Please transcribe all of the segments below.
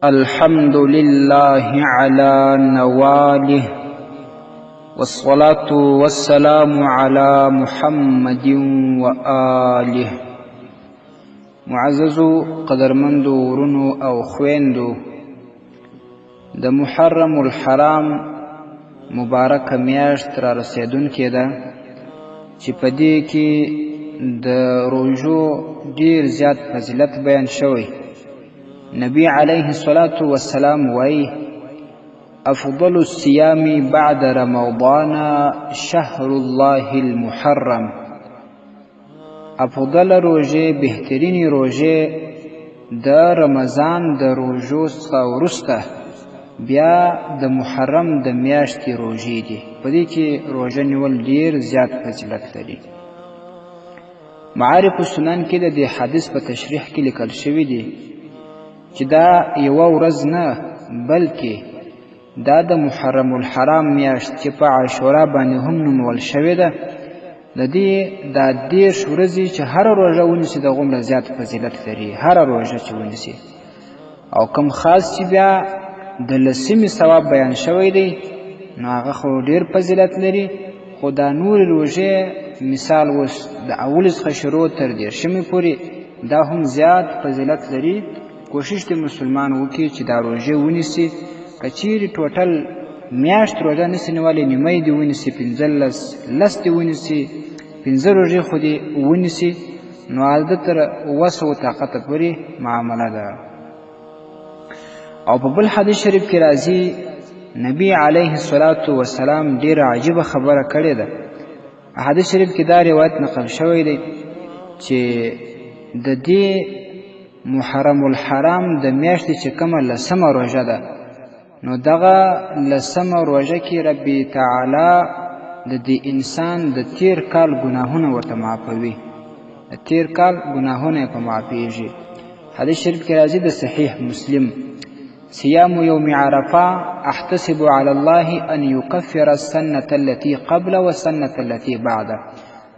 الحمد لله على نواله والصلاة والسلام على محمد وآله. معززو قدرمندو ورونو او خويندو، د محرم الحرام مبارک میاشت را رسیدونکې ده چې په دې کې د روژو ډیر زیات فضیلت بیان شوی. نبی علیه الصلاة والسلام وایي: افضل الصيام بعد رمضان شهر الله المحرم. افضل روژه، بهترینی روژه د رمضان د روژو څخه وروسته بیا د محرم د میاشتې روژې دي. په دې کې روژه نیول ډیر زیات فضیلت لري. معارف السنن کې د دې حدیث په تشریح کې لیکل شوی دی چې دا یوه ورځ نه بلکې دا د محرم الحرام میاشت چې په عاشورا باندې هم نومول شوې ده، د دې دا 10 ورځې چې هره روژه ونیسي د غومره زیات فضیلت لري. هره روژه چې ونیسي، او کوم خاص چې بیا د لسمې ثواب بیان شوی دی نو هغه خو ډیر فضیلت لري. خو دا نور روژې مثال اوس د اولې څخه شروع تر 10مې پورې دا هم زیات فضیلت لري. کوشش د مسلمان وکړي چې دا روژې ونیسي. که چیرې ټوټل میاشت روژه نسي نیولی، نیمۍ دې ونیسي، 15 دې ونیسي، 15 روژې خو دې ونیسي، نو هلته تر وس او طاقته پورې معامله ده. او په بل حدیث شریف کې راځي نبی علیه الصلاة والسلام ډیره عجیبه خبره کړې ده. حدیث شریف کې دا روایت نقل شوی دی چې د دې محرم الحرام د میاشتې چې کومه 10مه روژه ده، نو دغه 10مه روژه کې رب تعالی د دې انسان د تیر کال ګناهونه ورته معافوي. د تیر کال ګناهونه یې په معافیږي. حدیث شریف کې راځي د صحیح مسلم: صيام يوم عرفة احتسب على الله ان يكفر السنة التي قبل والسنة التي بعد.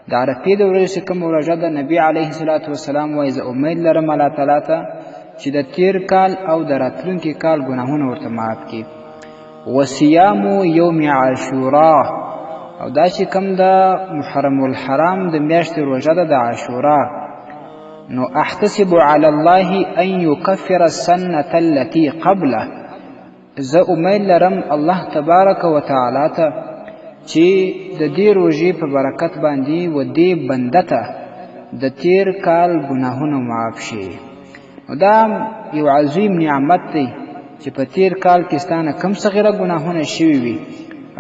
د عرفې د ورځې چې کوم روژه ده، نبی علیه الصلاة والسلام وایي زه امید لرم الله تعالی ته چې د تیر کال او د راتلونکي کال ګناهونه ورته معاف کړي. وصيام يوم عاشورا، او دا چې کوم د محرم الحرام د میاشتې روژه ده د عاشورا، نو احتسب على الله ان يكفر السنة التي قبله. زه امید لرم الله تبارک و تعالی ته چې د دې روژې په برکت باندې و دې بنده ته د تیر کال ګناهونه معاف شي. دا یو عظیم نعمت دی چې په تیر کال کې ستانه کم صغیره ګناهونه شوي وي،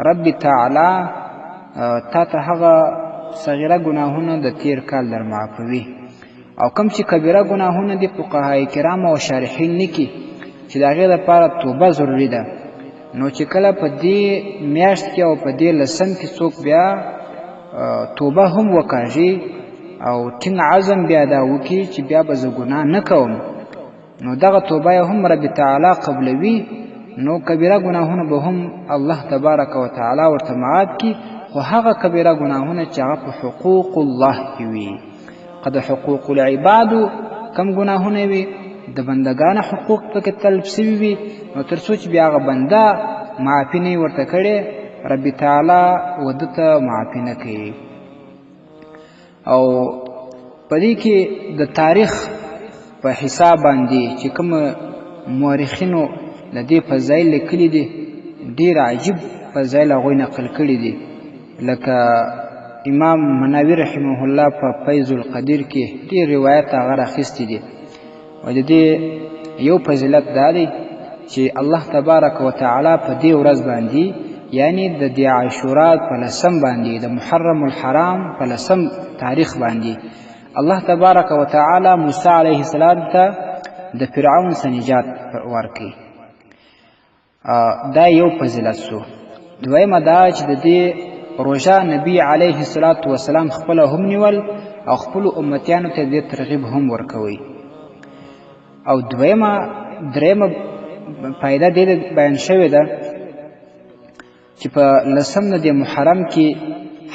رب تعالی تا ته هغه صغیره ګناهونه د تیر کال در معافوي. او کم چې کبیره ګناهونه دي فقهای کرام او شارحین لیکي چې د هغې لپاره توبه ضروري ده. نو چې کله په دې میاشت کې او په دې 10م کې څوک بیا توبه هم وکاږي او ټینګ عزم بیا دا وکړي چې بیا به زه ګناه نه کوم، نو دغه توبه هم رب تعالی قبلوي. نو کبیره ګناهونه به هم الله تبارک و تعالی ورته معاف کړي. خو هغه کبیره ګناهونه چې هغه په حقوق الله کې وي، قد حقوق العباد کم ګناهونه وي د بندگانو حقوق پکې طلب شوي وي، نو تر څو چې بیا هغه بنده معافي نه ورته کړې، رب تعالی وده ته معافي نه کوي. او په دې کې د تاریخ په حساب باندې چې کوم مورخینو د دې فضایل لیکلي دي، ډېر عجیب فضایل هغوی نقل کړي دي. لکه امام مناوي رحمه الله په فیض القدیر کې ډېر روایت هغه راخیستي دي. او د دې یو فضیلت دا دی چې الله تبارک و تعالی په دې ورځ باندې، یعنی د دې عاشورا په 10م باندې، د محرم الحرام په 10م تاریخ باندې، الله تبارک و تعالی موسی علیه السلام ته د فرعون څخه نجات ورکړي. دا یو فضیلت شو. دویمه دا چې د دې روژه نبی علیه الصلاة والسلام خپله هم نیول او خپلو امتیانو ته دې ترغیب هم ورکوي. او درېمه فایده دې بیان شوې ده چې په 10م د محرم کې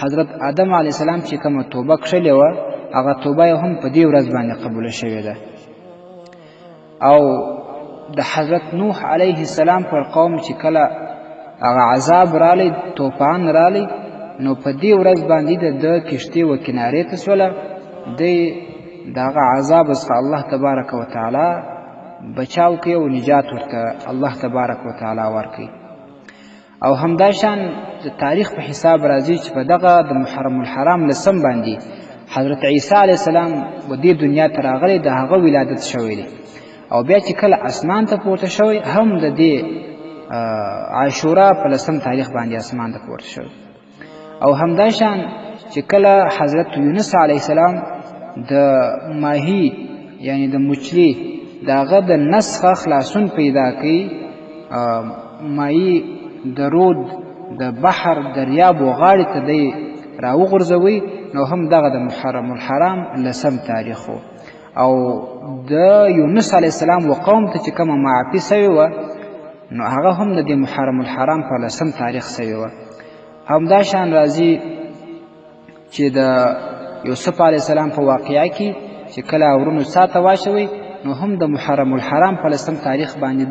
حضرت آدم علیه السلام چې کومه توبه کښلې وه، هغه توبه هم په دې ورځ باندې قبوله شوې ده. او د حضرت نوح علیه السلام پر قوم چې کله هغه عذاب رالی، طوفان رالی، نو په دې ورځ باندې د کشتۍ و کنارې ته سوله. دی د هغه عذاب څخه الله تبارک وتعالی بچاو کوي او نجات ورته الله تبارک وتعالی ورکوي. او همدا شان د تاریخ په حساب راځي چې په دغه د محرم الحرام لسم باندې حضرت عیسی علیه السلام و دې دنیا ته راغلی، د هغه ولادت شوی دی. او بیا چې کله اسمان ته پورته شوی هم د دې عاشورا په لسم تاریخ باندې اسمان ته پورته شوی. او همدا شان چې کله حضرت یونس علیه السلام د ماهی یعنی د مچلی د هغه د نسخه خلاصون پیدا کړي، ماهی د رود د بحر دریاب و غاړې ته دی راوغورځوي، نو هم دغه د محرم الحرام لسم تاریخ و. او د یونس علیه السلام و قوم ته چې کومه معافي سوې وه نو هغه هم د دې محرم الحرام په لسم تاریخ سوې وه. همدا شان راځي چې د یوسف علیه السلام په واقعه کې چې کله ورونو ساته واچوي نو هم د محرم الحرام په لسم تاریخ باندې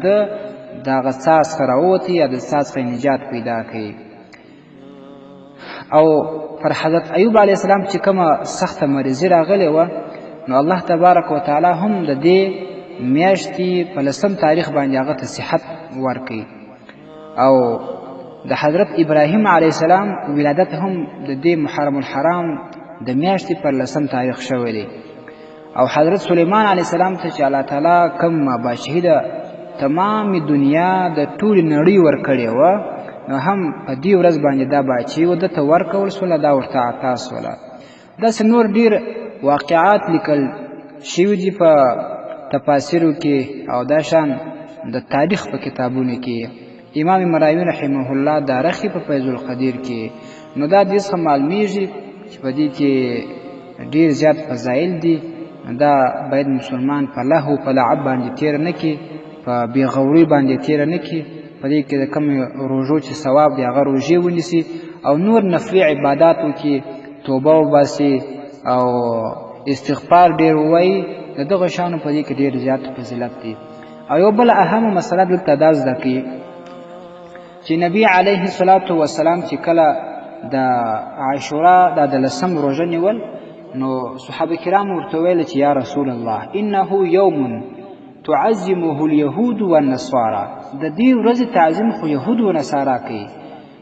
د هغه څاه څخه راووتی یا د څاه څخه نجات پیدا کوي. او پر حضرت ایوب علیه السلام چې کومه سخته مریضي راغلې وه نو الله تبارک وتعالی هم د دې میاشتې په لسم تاریخ باندې هغه ته صحت ورکوي. او د حضرت ابراهیم علیه السلام ولادت هم د دې محرم الحرام د میاشتې پر لسم تاریخ شوی دی. او حضرت سلیمان علیه السلام ته چې الله تعالی کوم بادشاهي د تمام دنیا د ټولې نړۍ ورکړې وه نو هم په دې ورځ باندې دا بادشاهي و ده ته ورکول سوله، دا ورته عطا سوله. داسې نور ډېر واقعات لیکل شوي دي په تفاسیرو کې او دا شان د تاریخ په کتابونو کې. امام مراوی رحمه الله دا رخي په فیض القدیر کې، نو دا دې څخه معلومیږي چې په دې کې ډېر زیات فضایل دي. دا باید مسلمان په لهو په لعب باندې تیر نه کړي، په بېغورۍ باندې تیر نه کړي. په دې کې د کومې روژو چې ثواب دی هغه روژې ونیسي او نور نفلي عبادات وکړي، توبه وباسي او استغفار ډېر ووایي. د دغه شیانو په دې کې ډېر زیات فضیلت دی. او یو بله اهمه مسله دلته دا زده کړي چې نبي علیه الصلاة والسلام چې کله د عاشورا دا د لسم روژه نیول نو صحابه کرام ورته ویل چې یا رسول الله انه یوم تعظمه اليهود والنصارى، د دې ورځې تعظیم خو یهود و نصارا کوي،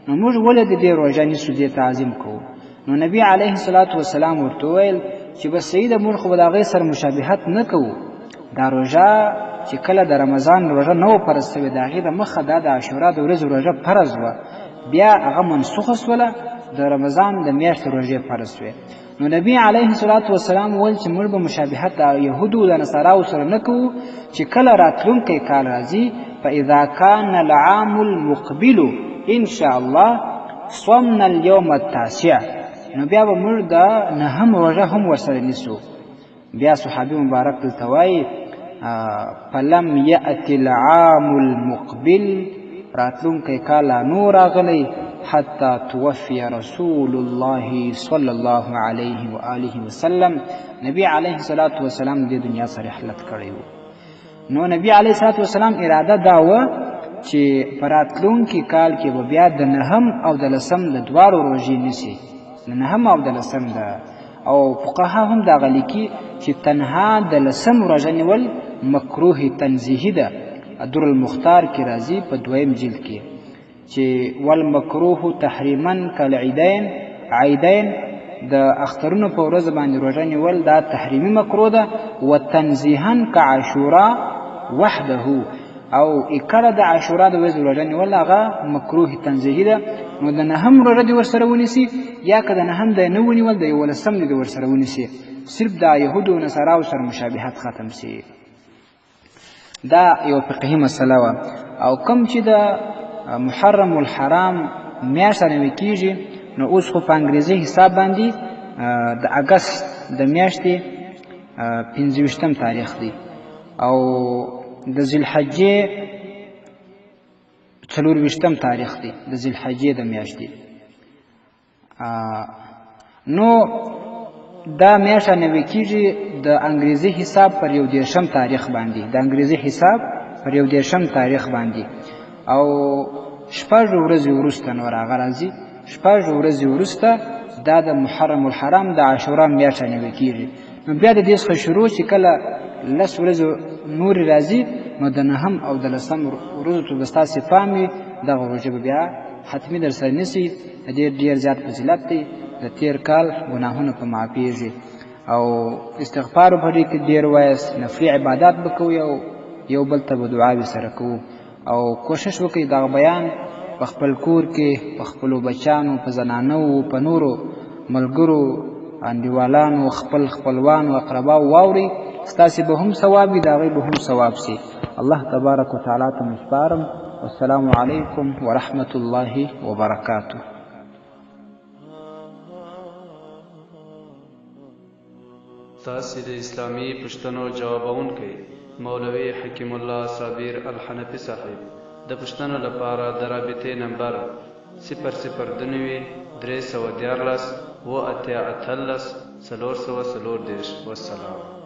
نو موږ ولې د دې روژه نیسو، دې تعظیم کوو؟ نو نبی علیه الصلاة والسلام ورته ویل چې بس سیده موږ خو به د هغې سره مشابهت نه کوو. دا روژه چې کله د رمضان روژه نه و فرض سوې، د هغې د مخه دا د عاشورا د ورځې روژه فرض وه، بیا هغه منسوخه سوله، د رمضان د میاشتې روژې فرض شوې. نو نبی علیه الصلاة والسلام ویل چې موږ به مشابهت د یهودو او د نصاراو سره نه کوو، چې کله راتلونکی کال راځي فاذا کان العام المقبل ان شاء الله صمنا اليوم التاسع، نو بیا به موږ د نهم روژه هم ورسره نیسو. بیا صحابي مبارک دلته وایي فلم یأتی العام المقبل، راتلونکی کال لا نو راغلی حتی توفی رسول الله صلی الله علیه و آله وسلم، نبی علیه الصلاة والسلام دې دنیا سره رحلت کړی و. نو نبی علیه الصلاة والسلام اراده دا وه چې په راتلونکي کال کې به بیا د نهم او د لسم د دواړو روژې نیسي، د نهم او د لسم ده. او فقها هم دغه لیکي چې تنها د لسم روژه نیول مکروه تنزیهي ده. در المختار کې راځي په دویم جلد کې چې والمکروه تحریما کالعیدین، عیدین د اخترونو په ورځ باندې روژه نیول دا تحریمي مکروه ده. وتنزیها کعاشورا وحده، او کله د عاشورا د ورځې روژه نیول هغه مکروه تنزیهي ده. نو د نهم روژه دې ورسره ونیسي، یا که د نهم دی نه ونیول د یولسم دې ورسره ونیسي، صرف د یهودو او نصاراو سره مشابهت ختم سي. دا یو فقهي مسله وه. او کوم چې د محرم الحرام میاشت نوي کېږي نو اوس خو په انګریزي حساب باندې د اګست د میاشتې 25 تاریخ دی او د ذوالحجې 24 تاریخ دی د ذوالحجې د میاشتې. نو دا میاشت نوي کېږي د انګریزي حساب پر 11 تاریخ باندې، د انګریزي حساب پر 14 تاریخ باندې او 6 ورځې وروسته نور هغه راځي 6 ورځې وروسته دا د محرم الحرام د عاشورا میاشت نیول کېږي. نو بیا د دې څخه شروع چې کله 10 ورځې نور راځي نو د 9 او د 10 ورځو ته ستاسې پام وي دغه روژه به بیا حتمي در سره نیسئ. د دې ډېر زیات فضیلت دی. د تېر کال ګناهونه په معافېږي او استغفار په دې کې ډېر وایاست. نفلي عبادات به کوئ او یو بل ته به دعاوې سره کوو او کوشش وکړئ دغه بیان په خپل کور کې په خپلو بچانو په زنانو په نورو ملګرو انډیوالانو خپل خپلوانو اقرباو واورئ. ستاسې به هم ثواب وي د هغوی به هم ثواب سي. الله تبارک وتعالی ته مو سپارم. والسلام علیکم ورحمة الله وبرکاته. تاسې د اسلامي پوښتنو ځوابونکی مولوي حکیم الله صابر الحنفي صاحب د پوښتنو لپاره د رابطې نمبر 0029 314 و 88 440. والسلام.